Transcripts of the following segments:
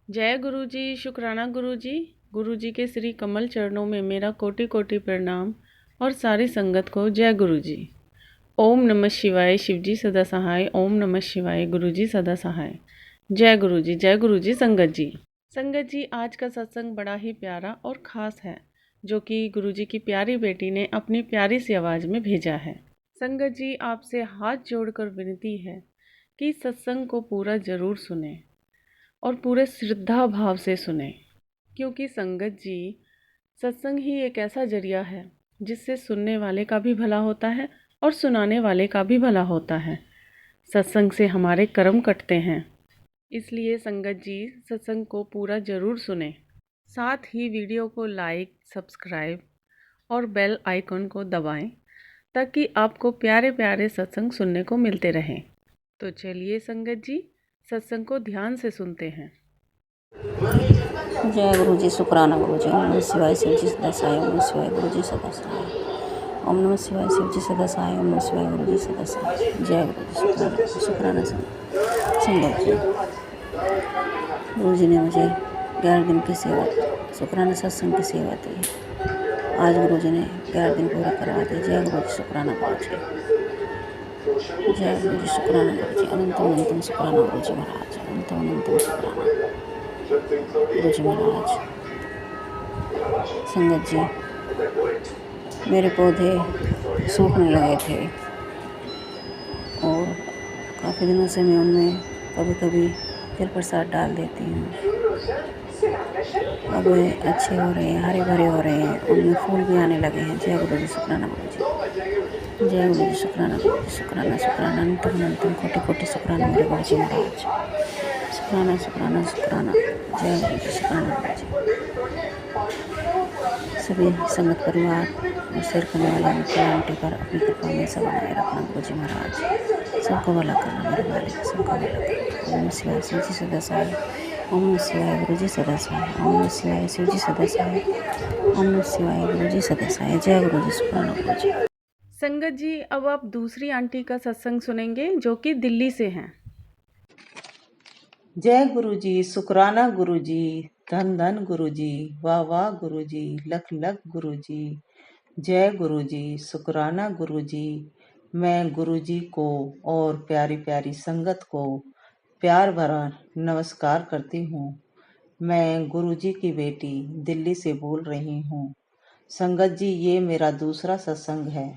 जय गुरु जी, शुक्राना गुरु जी। गुरु जी के श्री कमल चरणों में मेरा कोटि कोटि प्रणाम और सारी संगत को जय गुरु जी। ओम नमः शिवाय, शिव जी सदा सहाय। ओम नमः शिवाय, गुरु जी सदा सहाय। जय गुरु जी, जय गुरु जी। संगत जी, संगत जी, आज का सत्संग बड़ा ही प्यारा और ख़ास है, जो कि गुरु जी की प्यारी बेटी ने अपनी प्यारी सी आवाज़ में भेजा है। संगत जी, आपसे हाथ जोड़कर विनती है कि सत्संग को पूरा ज़रूर सुने और पूरे श्रद्धा भाव से सुने, क्योंकि संगत जी, सत्संग ही एक ऐसा जरिया है जिससे सुनने वाले का भी भला होता है और सुनाने वाले का भी भला होता है। सत्संग से हमारे कर्म कटते हैं, इसलिए संगत जी सत्संग को पूरा ज़रूर सुने। साथ ही वीडियो को लाइक, सब्सक्राइब और बेल आइकन को दबाएं, ताकि आपको प्यारे प्यारे सत्संग सुनने को मिलते रहें। तो चलिए संगत जी, सत्संग को ध्यान से सुनते हैं। जय गुरु जी, शुक्राना गुरु जी। ओम नमः शिवाय, शिव जी सदा सहाय। ओम नमः शिवाय, गुरु जी सदा सहाय। ओम नमः शिवाय, शिव जी सदा सहाय। ओम नमः शिवाय, गुरु जी सदा सहाय। जय गुरु जी, शुक्राना शुक्राना संगत जी। गुरु जी ने मुझे 11 दिन की सेवा, शुक्राना सत्संग की सेवा दी। आज गुरु जी ने 11 दिन पूरे करवा दिए। जय गुरु जी, शुक्राना गुरु जी। जय गुरु जी, शुक्राना गुरु जी। अनंतम अनंतम शुक्राना गुरु जी महाराज। अनंतम अनंतम शुक्राना गुरु जी महाराज। संगत जी, मेरे पौधे सूखने लगे थे और काफ़ी दिनों से मैं उनमें कभी कभी जल प्रसाद डाल देती हूँ। अब वे अच्छे हो रहे हैं, हरे भरे हो रहे हैं, उनमें फूल भी आने लगे हैं। जय गुरु जी, शुक्राना गुरु जी। जय गुरु जी, शुक्राना गुरु जी। शुक्राना शुक्राना अनंतम अनंतम कोटि कोटि शुक्राना मेरे गुरु जी महाराज। शुक्राना शुक्राना शुक्राना। जय गुरु जी, शुक्राना गुरु जी। सभी संगत परिवार और शेयर करने वाले मुख्य आंटी पर अपनी कृपा में सब बनाए रखना गुरु जी महाराज। सबको भला करना मेरे मालिक, सबको भला करना। ओम नमः शिवाय, शिव जी सदा सहाय। ओम नमः शिवाय, गुरु जी सदा सहाय। ओम नमः शिवाय, शिव जी सदा सहाय। ओम नमः शिवाय, गुरु जी सदा सहाय। जय गुरु जी, शुक्राना गुरु जी। संगत जी, अब आप दूसरी आंटी का सत्संग सुनेंगे, जो कि दिल्ली से हैं। जय गुरु जी, शुक्राना गुरु जी। धन धन गुरु जी, वाह वाह गुरु जी, लख लख गुरु जी। जय गुरु जी, शुक्राना गुरु जी। मैं गुरु जी को और प्यारी प्यारी संगत को प्यार भरा नमस्कार करती हूँ। मैं गुरु जी की बेटी दिल्ली से बोल रही हूँ। संगत जी, ये मेरा दूसरा सत्संग है।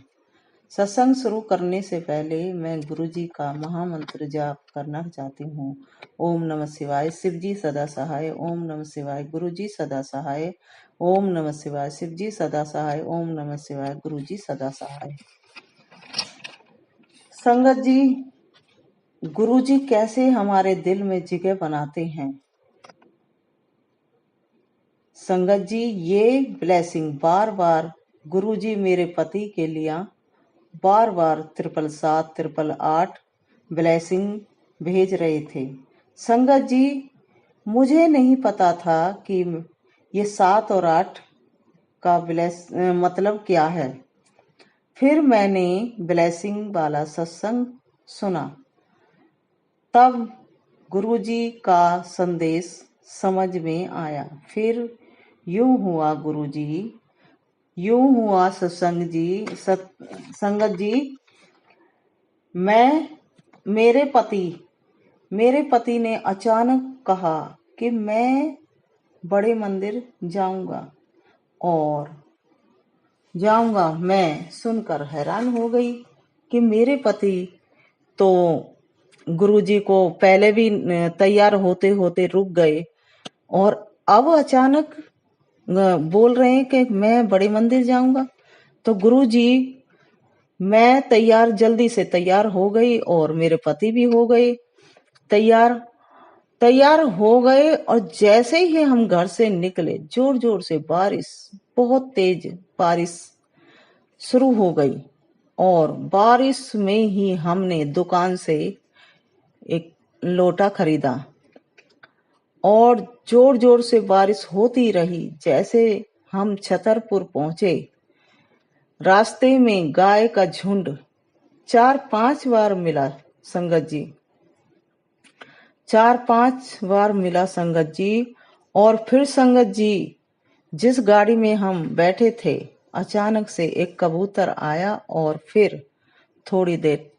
सत्संग शुरू करने से पहले मैं गुरु जी का महामंत्र जाप करना चाहती हूँ। ओम नमः शिवाय, शिव जी सदा सहाय। ओम नमः शिवाय, गुरु जी सदा सहाय। ओम नमः शिवाय, शिव जी सदा सहाय। ओम नमः शिवाय, गुरु जी सदा सहाय। संगत जी, गुरु जी कैसे हमारे दिल में जगह बनाते हैं। संगत जी, ये ब्लेसिंग बार बार गुरु जी मेरे पति के लिए बार बार 777 888 ब्लेसिंग भेज रहे थे। संगत जी, मुझे नहीं पता था कि ये 7 और 8 का मतलब क्या है। फिर मैंने ब्लेसिंग वाला सत्संग सुना, तब गुरु जी का संदेश समझ में आया। फिर यूं हुआ गुरु जी, यूं हुआ सत्संग जी। संगत जी, मेरे पति ने अचानक कहा कि मैं बड़े मंदिर जाऊंगा। मैं सुनकर हैरान हो गई कि मेरे पति तो गुरुजी को पहले भी तैयार होते होते रुक गए और अब अचानक बोल रहे हैं कि मैं बड़े मंदिर जाऊंगा। तो गुरुजी, मैं जल्दी से तैयार हो गई और मेरे पति भी हो गए तैयार हो गए। और जैसे ही हम घर से निकले, जोर जोर से बहुत तेज बारिश शुरू हो गई और बारिश में ही हमने दुकान से एक लोटा खरीदा और जोर जोर से बारिश होती रही। जैसे हम छतरपुर पहुंचे, रास्ते में गाय का झुंड 4-5 बार मिला। संगत जी, 4-5 बार मिला संगत जी। और फिर संगत जी, जिस गाड़ी में हम बैठे थे, अचानक से एक कबूतर आया और फिर थोड़ी देर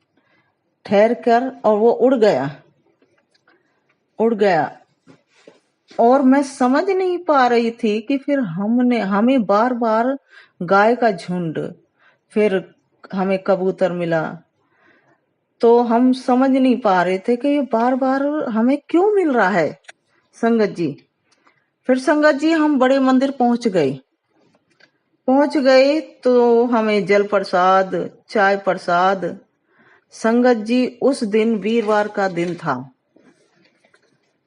ठहर कर और वो उड़ गया। और मैं समझ नहीं पा रही थी कि फिर हमें बार बार गाय का झुंड, फिर हमें कबूतर मिला, तो हम समझ नहीं पा रहे थे कि ये बार बार हमें क्यों मिल रहा है संगत जी। फिर संगत जी हम बड़े मंदिर पहुंच गए तो हमें जल प्रसाद, चाय प्रसाद, संगत जी उस दिन वीरवार का दिन था।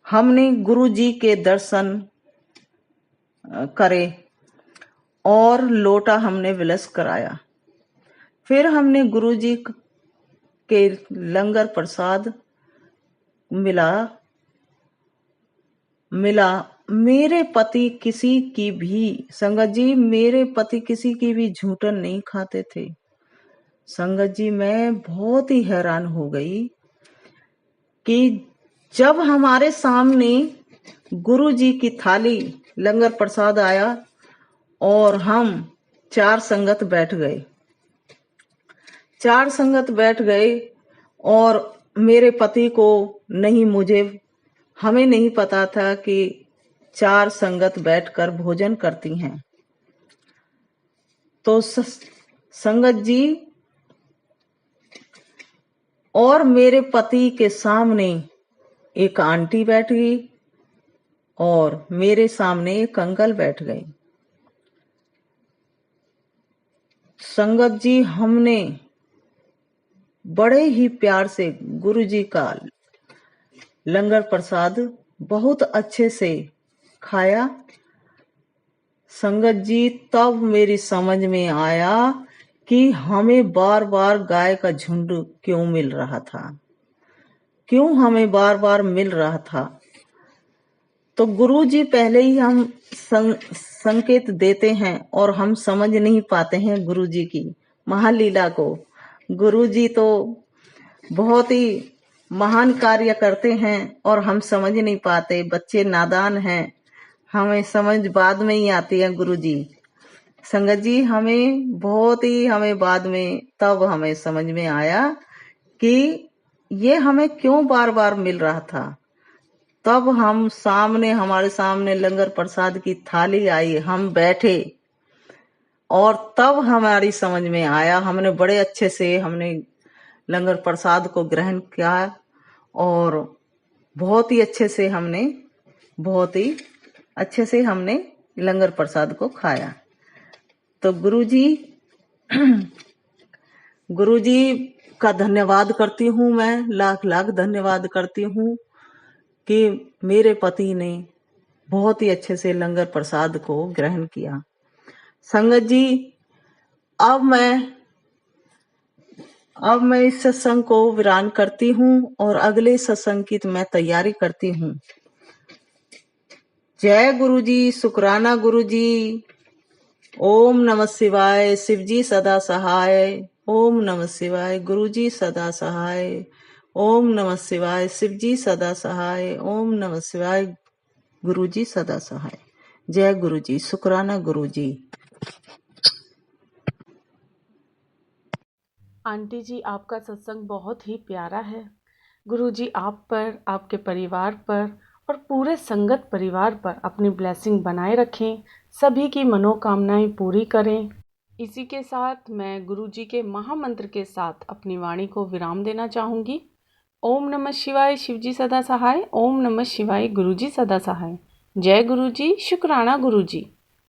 हमने गुरु जी के दर्शन करे और लोटा हमने विलस कराया। फिर हमने गुरु जी के लंगर प्रसाद मिला। मेरे पति किसी की भी, संगत जी मेरे पति किसी की भी झूठन नहीं खाते थे। संगत जी मैं बहुत ही हैरान हो गई कि जब हमारे सामने गुरु जी की थाली लंगर प्रसाद आया और हम 4 संगत बैठ गए और मेरे पति को नहीं, हमें नहीं पता था कि 4 संगत बैठकर भोजन करती हैं। तो संगत जी और मेरे पति के सामने एक आंटी बैठ गई और मेरे सामने एक अंकल बैठ गए। संगत जी हमने बड़े ही प्यार से गुरु जी का लंगर प्रसाद बहुत अच्छे से खाया। संगत जी तब मेरी समझ में आया कि हमें बार बार गाय का झुंड क्यों मिल रहा था, क्यों हमें बार बार मिल रहा था। तो गुरु जी पहले ही हम संकेत देते हैं और हम समझ नहीं पाते हैं गुरु जी की महालीला को। गुरु जी तो बहुत ही महान कार्य करते हैं और हम समझ नहीं पाते, बच्चे नादान हैं, हमें समझ बाद में ही आती है गुरु जी। संगत जी हमें बाद में तब हमें समझ में आया कि ये हमें क्यों बार बार मिल रहा था। तब हमारे सामने लंगर प्रसाद की थाली आई, हम बैठे और तब हमारी समझ में आया। हमने बड़े अच्छे से लंगर प्रसाद को ग्रहण किया और बहुत ही अच्छे से हमने लंगर प्रसाद को खाया। तो गुरु जी का धन्यवाद करती हूँ, मैं लाख धन्यवाद करती हूँ कि मेरे पति ने बहुत ही अच्छे से लंगर प्रसाद को ग्रहण किया। संगत जी अब मैं इस सत्संग को विराम करती हूँ और अगले सत्संग की मैं तैयारी करती हूँ। जय गुरु जी, शुक्राना गुरु जी। ओम नमः शिवाय, शिव जी सदा सहाय। ओम नमः शिवाय, गुरु जी सदा सहाय। ओम नमः शिवाय, शिव जी सदा सहाय। ओम नमः शिवाय, गुरु जी सदा सहाय। जय गुरु जी, शुक्राना गुरु जी। आंटी जी आपका सत्संग बहुत ही प्यारा है। गुरु जी आप पर, आपके परिवार पर और पूरे संगत परिवार पर अपनी ब्लेसिंग बनाए रखें, सभी की मनोकामनाएं पूरी करें। इसी के साथ मैं गुरु जी के महामंत्र के साथ अपनी वाणी को विराम देना चाहूँगी। ओम नमः शिवाय, शिव जी सदा सहाय। ओम नमः शिवाय, गुरु जी सदा सहाय। जय गुरु जी, शुक्राना गुरु जी।